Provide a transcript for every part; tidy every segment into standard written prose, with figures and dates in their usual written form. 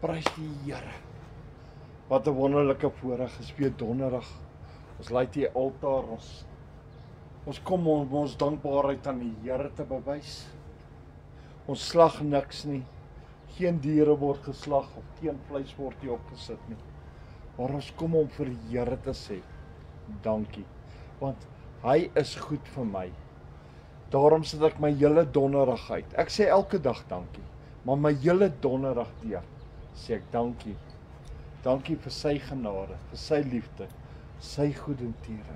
Prys die Here. Wat 'n wonderlike voorreg is weer donderdag. Ons lei die altaar, ons kom om ons dankbaarheid aan die Here te bewys. Ons slag niks nie. Geen diere word geslag of geen vleis word hier opgesit nie. Maar ons kom om vir die Here te sê, dankie. Want hy is goed vir my. Daarom sit ek my hele donderdag uit. Ek sê elke dag dankie, maar my hele donderdag deur sê ek dankie. Dankie vir sy genade, vir sy liefde, sy goedertiere.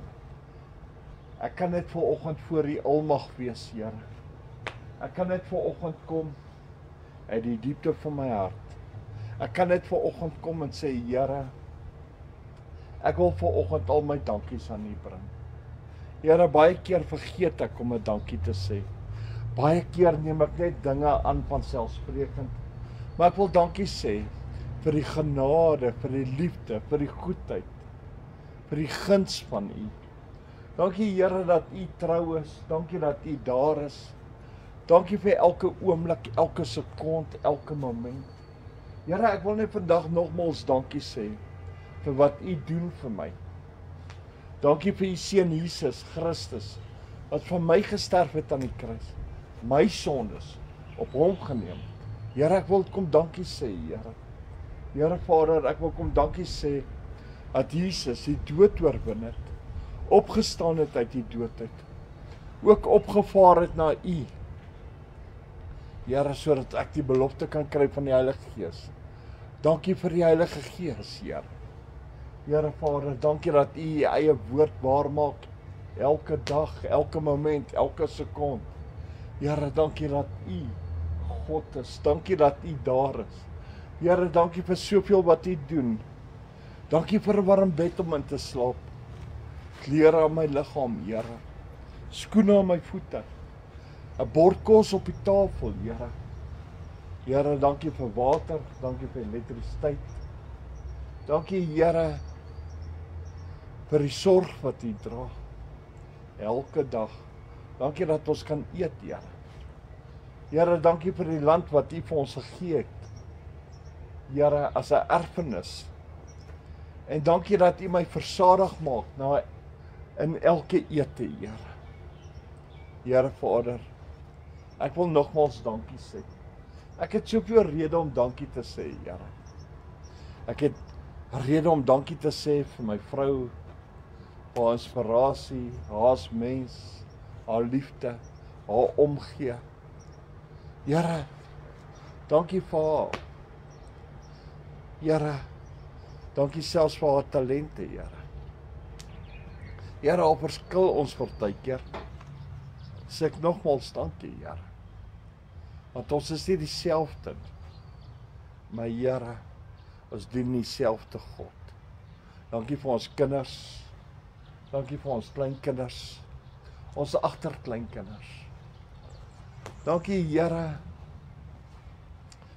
Ek kan net vanoggend voor die almag wees, Here. Ek kan net vanoggend kom uit die diepte van my hart. Ek kan net vanoggend kom en sê, Here, ek wil vanoggend al my dankies aan U bring. Here, baie keer vergeet ek om 'n dankie te sê. Baie keer neem ek net dinge aan van selfsprekend. Maar ek wil dankie sê vir die genade, vir die liefde, vir die goedheid, vir die guns van U. Dankie Here dat U trou is. Dankie dat U daar is. Dankie vir elke oomblik, elke sekond, elke moment. Here, ek wil net vandag nogmaals dankie sê vir wat U doen vir my. Dankie vir U seun Jesus Christus wat vir my gesterf het aan die kruis. My sondes op hom geneem. Here, ek wil kom dankie sê, Here. Here Vader, ek wil kom dankie sê dat Jesus die dood oorwin het, opgestaan het uit die dood uit, ook opgevaar het na U. Here, sodat ek die belofte kan kry van die Heilige Gees. Dankie vir die Heilige Gees, Here. Here Vader, dankie dat U U eie woord waar maak, elke dag, elke moment, elke sekond. Here, dankie dat U God is, dankie dat U daar is. Here, dankie vir soveel wat U doen. Dankie vir 'n warm bed om in te slaap. Klere aan my liggaam, Here. Skoene aan my voete. 'n bord kos op die tafel, Here. Here, dankie vir water, dankie vir elektrisiteit. Dankie, Here, vir die sorg wat U dra. Elke dag. Dankie dat ons kan eet, Here. Here, dankie vir die land wat U vir ons gegee het. Here, as 'n erfenis. En dankie dat U my versadig maak in elke ete, Here. Here Vader, ek wil nogmaals dankie sê. Ek het soveel rede om dankie te sê, Here. Ek het rede om dankie te sê vir my vrou, vir haar inspirasie, haar as mens, haar liefde, haar omgee. Here, dankie vir haar. Here, dankie selfs vir haar talente, Here. Here, op verskil ons partykeer. Sê ek nogmaals dankie, Here. Want ons is nie dieselfde nie. Maar Here, ons dien dieselfde God. Dankie vir ons kinders. Dankie vir ons kleinkinders. Ons agterkleinkinders. Dankie Here,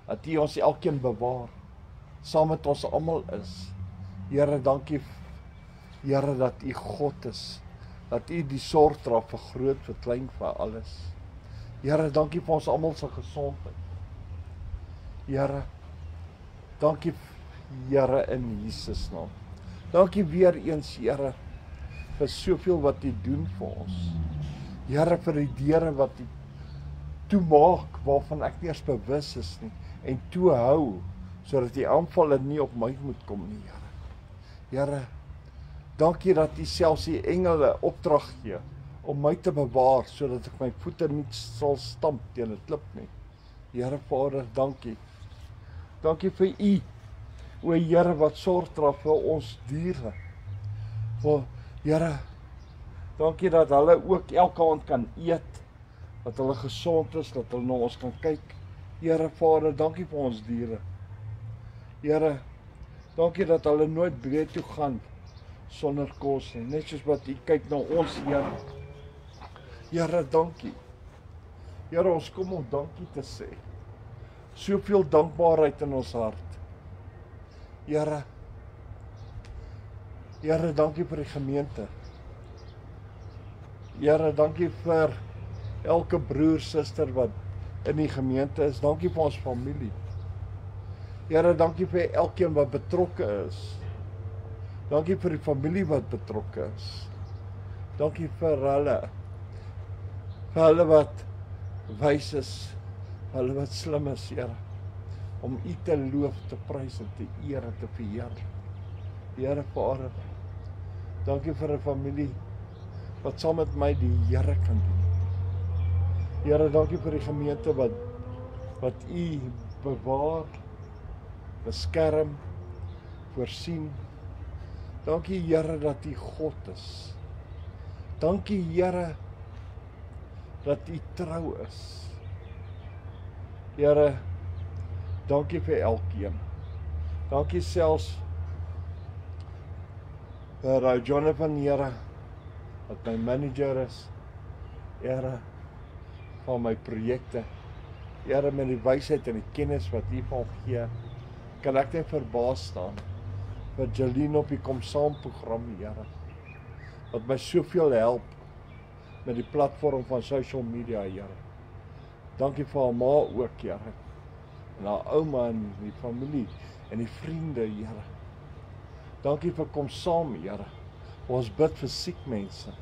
dat U ons elkeen bewaar. Saam met ons almal is. Here, dankie Here dat U God is. Dat U die sorg dra vir groot, vir klein, vir alles. Here, dankie vir ons almal se gesondheid. Here, dankie Here in Jesus naam. Dankie weer eens, Here, vir soveel wat U doen vir ons. Here, vir die deure wat U toemaak, waarvan ek nie eens bewus is nie, en toehou, sodat die aanvalle nie op my moet kom nie, Here. Here, dankie dat U selfs die engele opdrag gee, om my te bewaar, sodat ek my voete nie sal stamp teen 'n klip nie. Here Vader, dankie. Dankie vir U, o Here, wat sorg dra vir ons diere. O Here, dankie dat hulle ook elke aand kan eet, dat hulle gesond is, dat hulle na ons kan kyk. Here Vader, dankie vir ons diere. Here, dankie dat hulle nooit breed toe gaan sonder kos nie, net soos wat U kyk na ons, Here. Here, dankie. Here, ons kom om dankie te sê. Soveel dankbaarheid in ons hart. Here, Here, dankie vir die gemeente. Here, dankie vir elke broer, suster wat in die gemeente is. Dankie vir ons familie. Here, dankie vir elkeen wat betrokke is. Dankie vir die familie wat betrokke is. Dankie vir hulle wat wys is, vir hulle wat slim is, Here, om U te loof, te prys en te eer en te verheerlik. Here Vader, dankie vir 'n familie wat saam met my die Here kan dien. Here, dankie vir die gemeente wat U bewaar, beskerm, voorsien. Dankie Here dat U God is. Dankie Here dat U trou is. Here, dankie vir elkeen. Dankie selfs vir Jonathan, Here, wat my manager is. Here, van my projekte. Here, met die wysheid en die kennis wat U van gee, kan ek net verbaas staan. Vir Jolene op die Kom Saam program, Here, wat my soveel help met die platform van social media, Here. Dankie vir haar ma ook, Here, en haar ouma en die familie en die vriende, Here. Dankie vir Kom Saam, Here. Ons bid vir siek mense.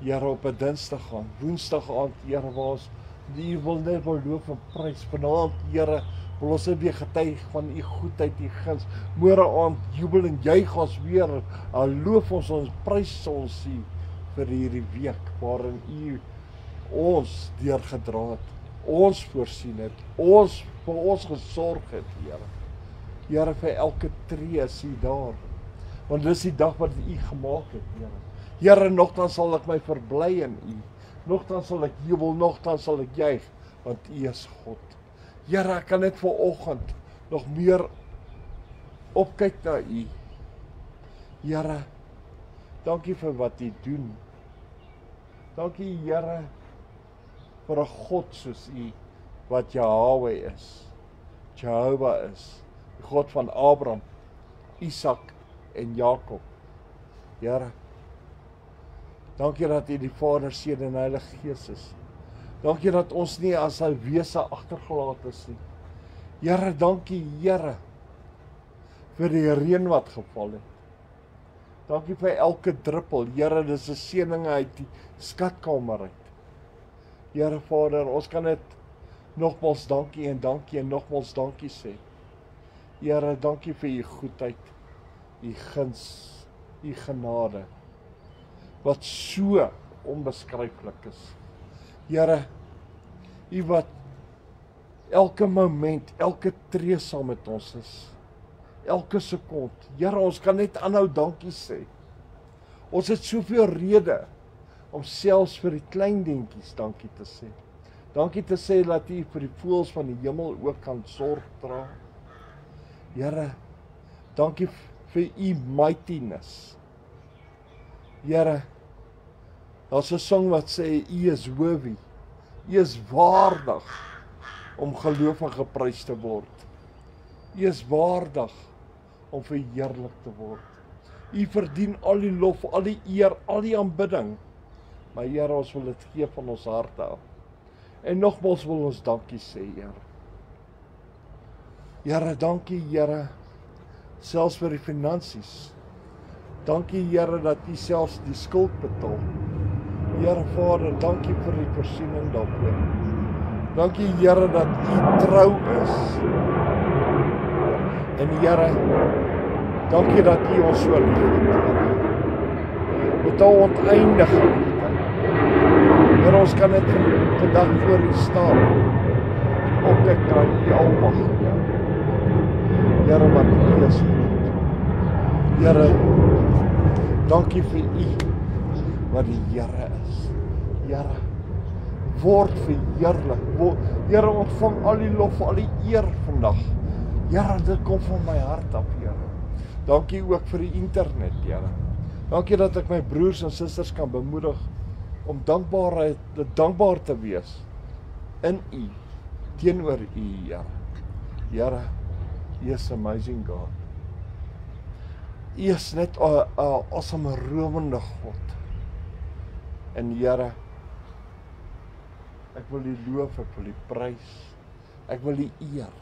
Here, op 'n Dinsdag aan, Woensdag aand, Here, waar ons die wil net loof en prys. Vanaand, Here, wil ons weer getuig van U goedheid, U guns. Môre aand jubel en juig ons weer. Loof ons prys ons U vir hierdie week waarin U ons deurgedra het, ons voorsien het, ons vir ons gesorg het, Here. Here, vir elke tree is U daar, want dis die dag wat U gemaak het, Here. Here, nogtans sal ek my verbly in U, nogtans sal ek jubel, nogtans sal ek juig, want U is God. Here, ek kan net vanoggend nog meer opkyk na U. Here, dankie vir wat U doen. Dankie, Here, vir 'n God soos U, wat Jahweh is, Jehovah is, die God van Abraham, Isak en Jakob. Here, dankie dat U die Vader, Seun en Heilige Gees is. Dankie dat ons nie as Sy wese agtergelaat is nie. Here, dankie, Here, vir die reën wat geval het. Dankie vir elke druppel. Here, dis 'n seëning uit die skatkamer uit. Here Vader, ons kan net nogmals dankie en nogmals dankie sê. Here, dankie vir U goedheid, U guns, U genade, wat so onbeskryflik is. Here, U wat elke moment, elke tree saam met ons is, elke sekond. Here, ons kan net aanhou dankie sê. Ons het soveel rede om selfs vir die klein dingetjies dankie te sê. Dankie te sê dat U vir die voëls van die hemel ook kan sorg dra. Here, dankie vir U mightiness. Here, daar's 'n song wat sê U is worthy. U is waardig om geloof en geprys te word. U is waardig om verheerlik te word. U verdien al die lof, al die eer, al die aanbidding. Maar Here, ons wil dit gee van ons harte af. En nogmals wil ons dankie sê, Here. Here, dankie, Here, selfs vir die finansies. Dankie, Here, dat U selfs die skuld betaal. Here Vader, dankie vir die voorsiening daarvoor. Dankie, Here, dat U trou is. En Here, dankie dat U ons so liefhet, Here. Met 'n oneindige liefde. Here, ons kan net vandag voor U staan en opkyk na U almagtige. Here, wat U is goed. Here, dankie vir U wat die Here is. Here, word verheerlik. Here, ontvang al die lof, al die eer vandag. Here, dit kom van my hart af, Here. Dankie ook vir die internet, Here. Dankie dat ek my broers en susters kan bemoedig om dankbaar te wees in U, teenoor U, Here. Here, U is amazing God. U is net 'n awesome rowende God. En Here, ek wil U loof, ek wil U prys, ek wil U eer.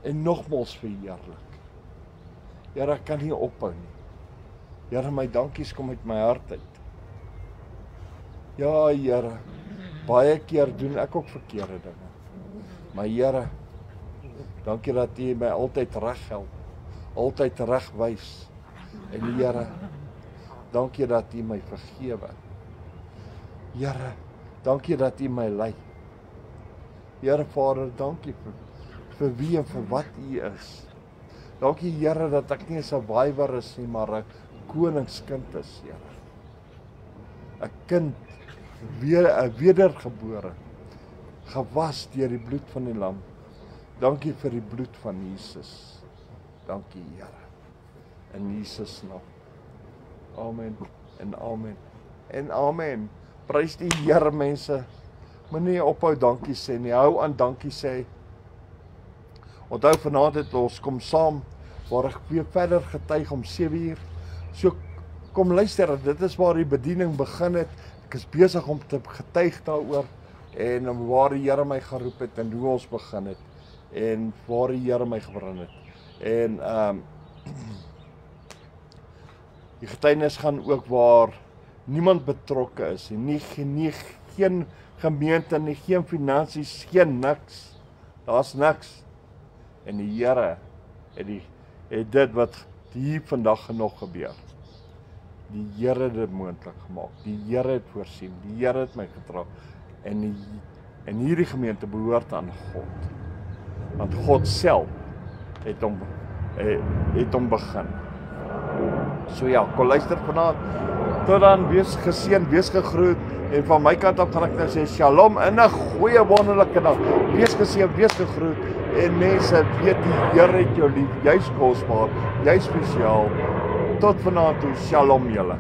en nogmaals verheerlik. Here, ek kan nie ophou nie. Here, my dankies kom uit my hart uit. Ja, Here, baie keer doen ek ook verkeerde dinge. Maar Here, dankie dat U my altyd reg help, altyd reg wys. En Here, dankie dat U my vergewe. Here, dankie dat U my lei. Here Vader, dankie vir wie en vir wat U is. Dankie Here dat ek nie 'n survivor is nie, maar 'n koningskind is, Here. 'n kind, 'n wedergebore, gewas deur die bloed van die lam. Dankie vir die bloed van Jesus. Dankie Here. In Jesus naam. Amen en amen en amen. Prys die Here mense. Moenie ophou dankie sê nie. Hou aan dankie sê. Onthou vanaand het ons kom saam waar ek weer verder getuig om 7:00. So kom luister, dit is waar die bediening begin het. Ek is besig om te getuig daaroor en waar die Here my geroep het en hoe ons begin het en waar die Here my gebring het. En die getuienis gaan ook waar niemand betrokke is nie, geen gemeente nie, geen finansies, geen niks. Daar's niks. En die Here het dit wat hier vandag nog gebeur. Die Here het dit moontlik gemaak. Die Here het voorsien. Die Here het my getrou. En hierdie gemeente behoort aan God. Want God self het hom begin. So ja, kom luister vanaand. Tot dan, wees geseën, wees gegroet. En van my kant af gaan ek nou sê shalom en 'n goeie wonderlike dag. Wees geseën, wees gegroet. En mense, weet die Here het jou lief. Jy's kosbaar, jy's spesiaal. Tot vanaand toe, shalom julle.